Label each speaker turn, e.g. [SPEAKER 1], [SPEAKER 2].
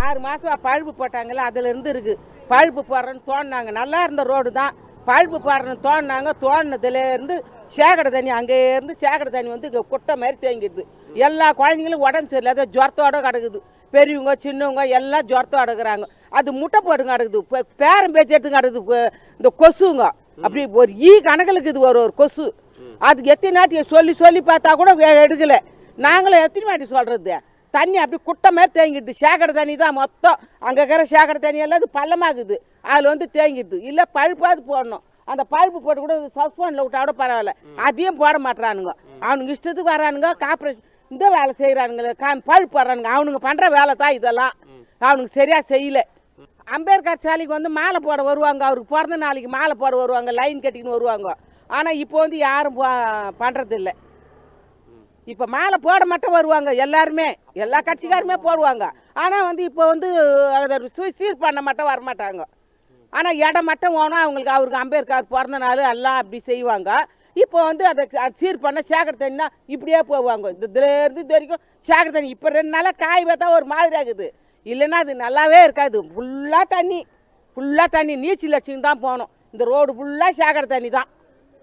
[SPEAKER 1] 6 மாதம் பழுப்பு போட்டாங்கல்ல, அதுலேருந்து இருக்குது. பழுப்பு போடுறேன்னு தோண்டினாங்க, நல்லா இருந்த ரோடு தான். பழுப்பு போடுறேன்னு தோண்டினாங்க, தோண்டினதுலேருந்து சேகடை தண்ணி, அங்கேருந்து சேகடை தண்ணி வந்து இங்கே குட்டை மாதிரி தேங்கிடுது. எல்லா குழந்தைங்களும் உடம்பு சரியில்லாத ஜுரத்தோட கிடக்குது. பெரியவங்க சின்னவங்க எல்லாம் ஜுரத்தோட இருக்கிறாங்க. அது முட்டை போட்டு கிடக்குது, பேரம் பேச்சு எடுத்து கிடக்குது. இந்த கொசுங்க அப்படி ஒரு கணக்கில் இருக்குது, ஒரு கொசு. அதுக்கு எத்தனை நாட்டி சொல்லி சொல்லி பார்த்தா கூட எடுக்கலை. நாங்களும் எத்தனை வாட்டி சொல்கிறது, தண்ணி அப்படி குட்டை மாதிரி தேங்கிடுது. சேகடை தண்ணி தான் மொத்தம். அங்கே இருக்கிற சேகடை தண்ணி எல்லாம் இது பள்ளமாகுது, அதில் வந்து தேங்கிடுது. இல்லை பழுப்பாவது போடணும். அந்த பழுப்பு போட்டு கூட சஸ்பெண்டில் விட்டா கூட பரவாயில்ல, அதையும் போட மாட்டுறானுங்க. அவனுங்க இஷ்டத்துக்கு வரானுங்க, கார்பரேஷன் இந்த வேலை செய்கிறானுங்களே, பழுப்பு போடுறானுங்க. அவனுங்க பண்ணுற வேலை தான் இதெல்லாம். அவனுக்கு சரியாக செய்யலை. அம்பேத்கர் சாலைக்கு வந்து மாலை போட வருவாங்க, அவருக்கு பிறந்த நாளைக்கு மாலை போட வருவாங்க, லைன் கட்டிக்கின்னு வருவாங்க. ஆனால் இப்போ வந்து யாரும் பண்ணுறதில்லை. இப்போ மாலை போட மட்டும் வருவாங்க எல்லாருமே, எல்லா கட்சிக்காருமே போடுவாங்க. ஆனால் வந்து இப்போ வந்து அதை சீர் பண்ண மட்டும் வரமாட்டாங்க. ஆனால் இடம் மட்டும் ஓணும் அவங்களுக்கு. அவருக்கு அம்பேத்கர் பிறந்த நாள் எல்லாம் அப்படி செய்வாங்க. இப்போ வந்து அதை சீர் பண்ண சேகடை தண்ணினா இப்படியே போவாங்க. இதுலேருந்து இது வரைக்கும் சேகடை தண்ணி இப்போ 2 நாளாக காய் பார்த்தா ஒரு மாதிரி ஆகுது. இல்லைன்னா அது நல்லாவே இருக்காது. ஃபுல்லாக தண்ணி நீச்சல் லட்சம் தான் போகணும். இந்த ரோடு ஃபுல்லாக சேகடை தண்ணி தான்.